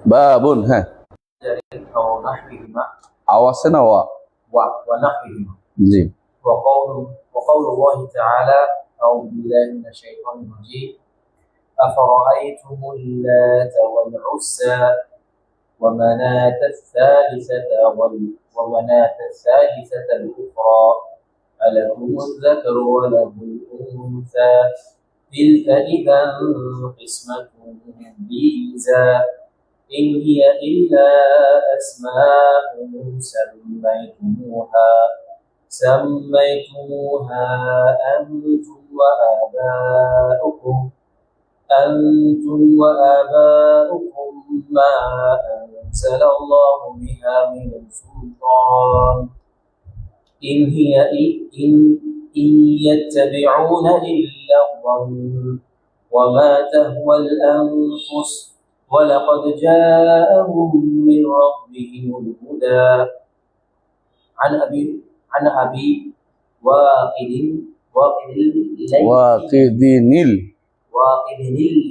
বাবুন, হ্যাঁ, أو نحوهما আও আছে না ওয়া? ونحوهما জি। وقول الله تعالى أعوذ بالله من الشيطان الرجيم أفرأيتم اللات والعزى ومناة الثالثة الأخرى ألكم الذكر وله الأنثى تلك إذا قسمة ضيزى إن هي إلا أسماء سميتموها أنتم وآباؤكم ما أنزل الله بها من سلطان إن يتبعون إلا الظن وما تهوى الأنفس ولقد جاءهم من ربهم الهدى عن أبي واقد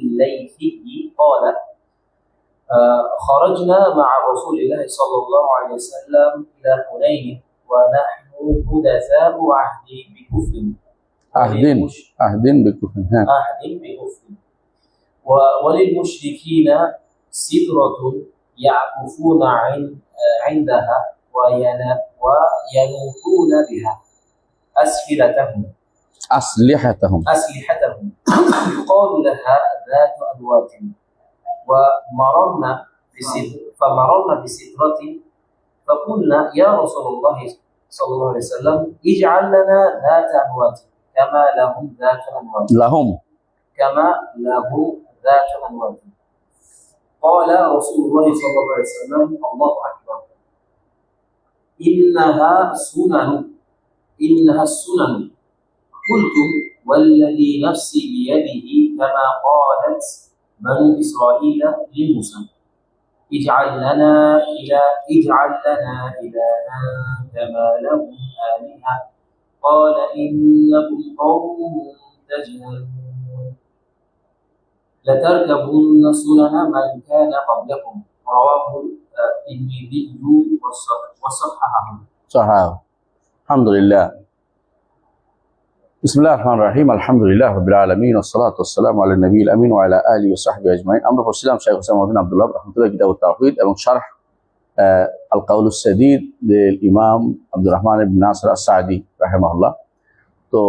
الليثي قال خرجنا مع رسول الله صلى الله عليه وسلم إلى حنين ونحن حدثاء عهد بكفر وللمشركين سدرة يعكفون عندها وينوحون بها أسلحتهم يقال لها ذات أنواط فمررنا بسدرة فقلنا يا رسول الله صلى الله عليه وسلم اجعل لنا ذات أنواط كما لهم ذات أنواط قال رسول الله صلى الله عليه وسلم الله أكبر إنها السنن قلت والذي نفسي بيده كما قالت بنو إسرائيل لموسى اجعل لنا إلها كما لهم آلهة قال إنكم قوم تجهلون لتركبن سنن من كان قبلكم رواه الترمذي وصححه الحمد لله. بسم الله الرحمن الرحيم. الحمد لله رب العالمين والصلاة والسلام على النبي الأمين وعلى آله وصحبه أجمعين. আমরা পড়ছিলাম শেখ হোসেন আব্দুল্লাহ রাহমাতুল্লাহ কিতাব আত-তাওহীদ এবং শারহ আল-কাউল আস-সাদীদ লিল ইমাম আব্দুর রহমান ইবনে নাসির আস-সাঈদী রাহিমাহুল্লাহ। তো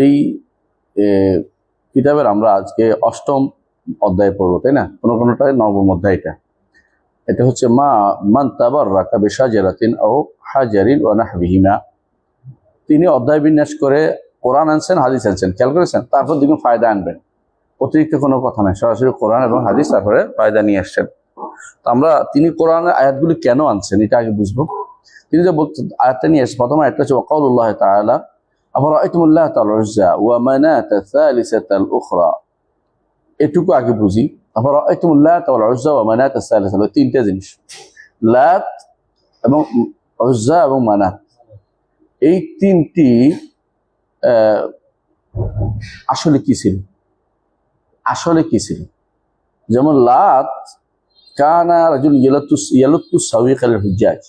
এই কিতাবের আমরা আজকে অষ্টম অধ্যায় পড়ব, তাই না? কোনটায় নবম অধ্যায়। এটা হচ্ছে মান তাবাররাকা বিশাজারাতিন আও হাজারিন ওয়া নাহবিহিমা। তিনি অধ্যায় বিন্যাস করে কোরআন আনছেন, হাদিস আনছেন, খেয়াল করেছেন, তারপর দিকে ফায়দা আনবেন, অতিরিক্ত কোনো কথা নাই, সরাসরি কোরআন এবং হাদিস তারপরে ফায়দা নিয়ে আসছেন। তো আমরা তিনি কোরআনের আয়াতগুলি কেন আনছেন এটা আগে বুঝবো। তিনি যে আয়াতটা নিয়ে আসছেন, প্রথম আয়াতটা হচ্ছে ওয়াকাউলুল্লাহ তাআলা আফরাআইতুমুল্লাহ তাআলা উযযা ওয়া মানাতা সালিসাতাল উখরা। এটুকু আগে বুঝি। আফরাআইতুমুল্লাহ তাআলা উযযা ওয়া মানাতা সালিসাতাল, তিনটা জিনিস, লাত এবং উযযা এবং মানাত, এই তিনটি আসলে কি ছিল? যেমন লাত কানা রাজুল ইয়ালুত্তু সাউইক আল হুজ্জাজ,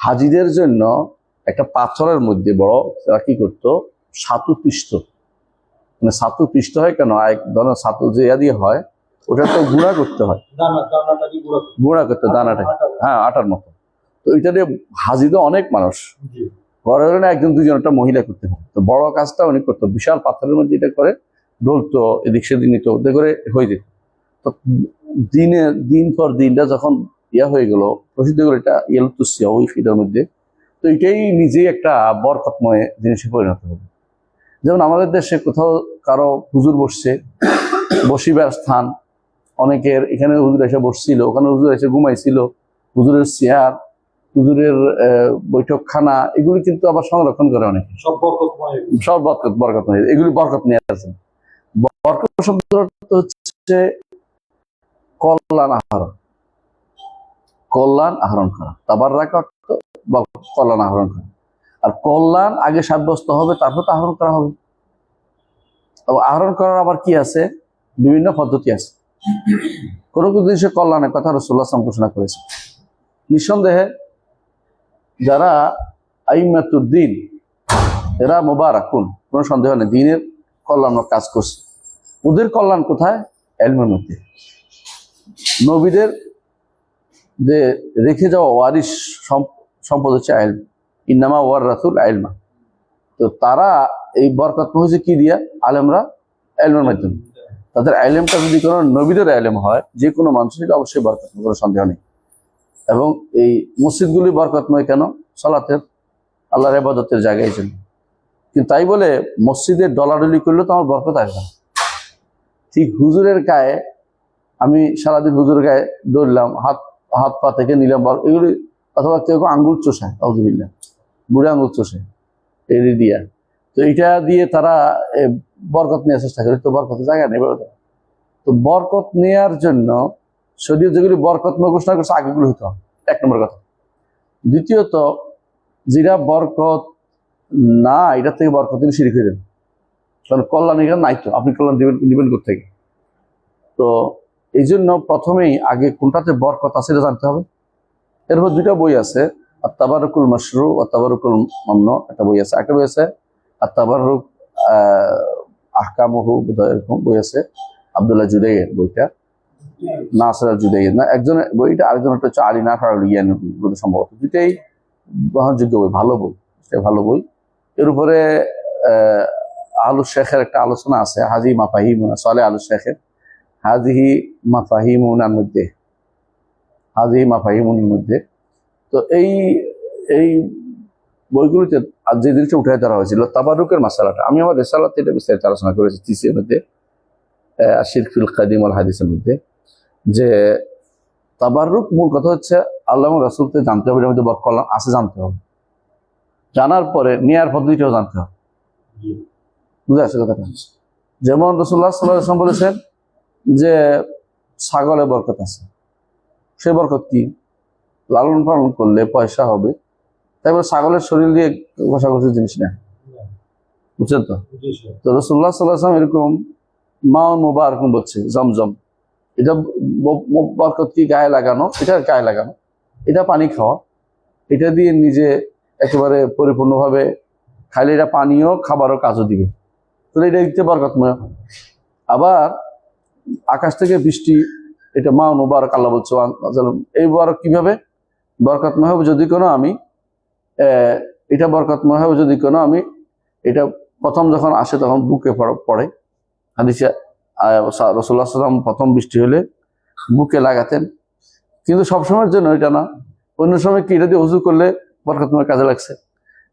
হাজিদের জন্য একটা পাথরের মধ্যে বড় তারা কি করতো, সাতু পিষ্ট, মানে সাতু পিষ্ট হয় কেন, এক ধরনের সাতু যে দিয়ে হয় ওটা তো গুঁড়া করতে হয়, গুঁড়া করতে, দানাটা, হ্যাঁ, আটার মতো। তো এটা দিয়ে হাজিদও অনেক মানুষ, ঘরে ঘরে একজন দুজন, একটা মহিলা করতে হয়। তো বড় কাজটা উনি করতো, বিশাল পাথরের মধ্যে এটা করে ঢলতো, এদিক সেদিক নিত, ওদের করে হয়ে যেত। তো দিন পর দিনটা যখন হয়ে গেল, প্রসিদ্ধ করে এটা ইয়েলুতুসিয়া ওই ফিটার মধ্যে, তো এটাই নিজেই একটা বরকতময় জিনিসে পরিণত হবে। যেমন আমাদের দেশে কোথাও কারো হুজুর বসছে, বসিবার স্থান, অনেকের এখানে হুজুর এসে বসছিল, ওখানে হুজুর এসে ঘুমাইছিল, হুজুরের চেয়ার, হুজুরের বৈঠকখানা, এগুলি কিন্তু আবার সংরক্ষণ করে অনেকে, সব বরকতময়, এগুলি বরকত নিয়ে আসে। বরকত শব্দটা হচ্ছে কল্যাণ আহরণ করা, তাবাররাকা কল্যাণ আহরণ করা। আর কল্যাণ আগে সাব্যস্ত হবে, তারপর তো আহরণ করা হবে। আহরণ করার আবার কি আছে, বিভিন্ন পদ্ধতি আছে। কোনো কোনো জিনিসের কল্যাণের কথা রাসূলুল্লাহ সাল্লাল্লাহু আলাইহি ওয়াসাল্লাম ঘোষণা করেছে। নিঃসন্দেহে যারা আইম্মাতুদ্দিন এরা মুবারাকুন, কোনো সন্দেহ নেই, দ্বীনের কল্যাণ কাজ করছে। ওদের কল্যাণ কোথায়? ইলমের মধ্যে। নবীদের যে রেখে যাওয়া ওয়ারিস সম্পদ হচ্ছে ইলম, ইন্নামা ওয়ারাসুল ইলমা। তো তারা এই বরকত হয়েছে কি দিয়া? আলেমরা ইলমের মাধ্যমে। তাদের ইলমটা যদি কোনো নবীদের ইলম হয়, যে কোনো মানুষের এটা অবশ্যই বরকত, কোনো সন্দেহ নেই। এবং এই মসজিদগুলি বরকতময় কেন? সালাতের, আল্লাহর ইবাদতের জায়গা এই জন্য। কিন্তু তাই বলে মসজিদের ডলাডলি করলে তো আমার বরকত আসবে না। ঠিক হুজুরের গায়ে আমি সারাদিন হুজুরের গায়ে দৌড়লাম, হাত পা থেকে নিলাম এগুলি, অথবা কেউ আঙ্গুল চষায়, আউযুবিল্লাহ, বুড়ে আঙ্গুল চষে এই দিয়া, তো এটা দিয়ে তারা বরকত নেওয়ার চেষ্টা করে, তো বরকতের জায়গা নেই। তো বরকত নেওয়ার জন্য শরীয়ত যেগুলি বরকতময় ঘোষণা করছে আগেগুলো হইতে হবে, এক নম্বর কথা। দ্বিতীয়ত, যেটা বরকত না, এটা থেকে বরকত দিলে শিরিক হয়ে যাবে, কারণ কল্যাণ এখানে নাই, তো আপনি কল্যাণ দিবেন কোথেকে? তো এই জন্য প্রথমেই আগে কোনটাতে বরকত আছে এটা জানতে হবে। এরপর দুইটা বই আছে, আত-তাবারুকুল মাশরু ও তাবারুকুল মামনু, একটা বই আছে। একটা বই আছে আত-তাবারুক আহকামুহু, এরকম বই আছে, আব্দুল্লাহ জুদাইয়ের বইটা, নাসির আল জুদাইয়ের না একজনের বইটা, আরেকজনটা হচ্ছে আলী নাফাউল ইয়ান বই, সম্ভবত। দুইটাই গ্রহণযোগ্য বই, ভালো বই, ভালো বই। এর উপরে আলু শেখের একটা আলোচনা আছে, হাজি মাফাহিমুনা, সালেহ আলু শেখের হাজিহি মাফাহিমুনার মধ্যে, হাজিহি মাফাহিমুনের মধ্যে। তো এই বইগুলিতে যে জিনিসটা উঠে ধরা হয়েছিল তাবারুকের মাসালাটা, আমি আমার রিসালাতে এটা বিস্তারিত আলোচনা করেছি তিসির মধ্যে, শিরক ফিল কাদিম ওয়াল হাদিসের মধ্যে, যে তাবারুক মূল কথা হচ্ছে আল্লাহ এবং রাসূলকে জানতে হবে, এর মধ্যে কল্যাণ আছে জানতে হবে, জানার পরে নেয়ার পদ্ধতিটাও জানতে হবে। বুঝে আসছে কথাটা? যেমন রাসূলুল্লাহ সাল্লাল্লাহু আলাইহি ওয়াসাল্লাম বলেছেন যে ছাগলে বরকত আছে। সে বরকত কি? লালন পালন করলে পয়সা হবে। তারপরে ছাগলের শরীর দিয়ে ঘষাঘষির জিনিস না, বুঝছেন তো? তো রাসূলুল্লাহ সাল্লাল্লাহু আলাইহি ওয়াসাল্লাম এরকম মাউন মুবারক বলছে, জমজম, এটা বরকত কি? গায়ে লাগানো, এটা গায়ে লাগানো, এটা পানি খাওয়া, এটা দিয়ে নিজে একেবারে পরিপূর্ণভাবে খাইলে এটা পানীয় খাবারও কাজও দিবে, তাহলে এটা দিতে বরকতময়। আবার আকাশ থেকে বৃষ্টি, এটা মাউন মুবারক, আল্লাহ বলছে এই বরকত কিভাবে বরকতময় হবে? যদি কোনো আমি এটা বরকতময় হবে যদি কোনো আমি এটা প্রথম যখন আসে তখন বুকে পড়ে। হাদিসে রাসূলুল্লাহ সাল্লাল্লাহু আলাইহি ওয়াসাল্লাম প্রথম বৃষ্টি হলে বুকে লাগাতেন, কিন্তু সবসময়ের জন্য এটা না। অন্য সময় কি এটা দিয়ে ওযু করলে বরকতময় কাজে লাগছে,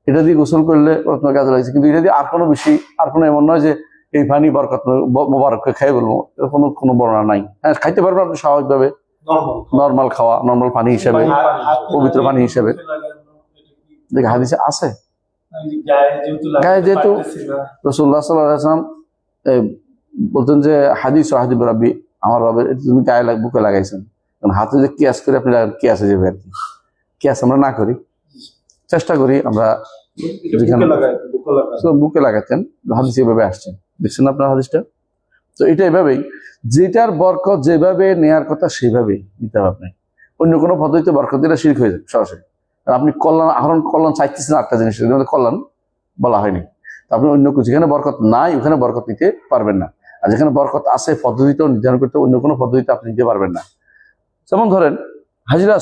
এটা দিয়ে গোসল করলে বরকতময় কাজে লাগছে, কিন্তু এটা দিয়ে আর কোনো বেশি, আর কোনো এমন নয় যে এই পানি বরকতময় মোবারককে খেয়ে বলবো, এর কোনো বর্ণনা নাই। হ্যাঁ, খাইতে পারবেন আপনি স্বাভাবিকভাবে, নর্মাল খাওয়া, নর্মাল পানি হিসেবে, পবিত্র পানি হিসেবে। দেখ হাদিসে আছে, গায়ে যেহেতু রাসূলুল্লাহ সাল্লাল্লাহু আলাইহি ওয়াসাল্লাম বলতেন যে হাদিস হাদিব রাব্বি, আমার রবের তুমি গায়ে বুকে লাগাইছেন, কারণ হাতে যে কিয়াস করে আপনি কিয়াসে যাবে আর কি। কিয়াস আমরা না করি, চেষ্টা করি আমরা যেখানে বুকে লাগাতেন, হাদিস এভাবে আসছেন, দেখছেন আপনার হাদিসটা। তো এটা এভাবেই, যেটার বরকত যেভাবে নেয়ার কথা সেভাবে নিতে হবে আপনি। অন্য কোনো পদ্ধতিতে বরকত দিলে শিরক হয়ে যাবে সরাসরি। আর আপনি কল্যাণ আহরণ, কল্যাণ চাইতেছেন আটটা জিনিস, কল্যাণ বলা হয়নি। আপনি অন্য কিছু, যেখানে বরকত নাই ওখানে বরকত নিতে পারবেন না, আর যেখানে বরকত আছে পদ্ধতিতেও নির্ধারণ করতে, অন্য কোনো পদ্ধতিতে আপনি নিতে পারবেন না। যেমন ধরেন হাজিরা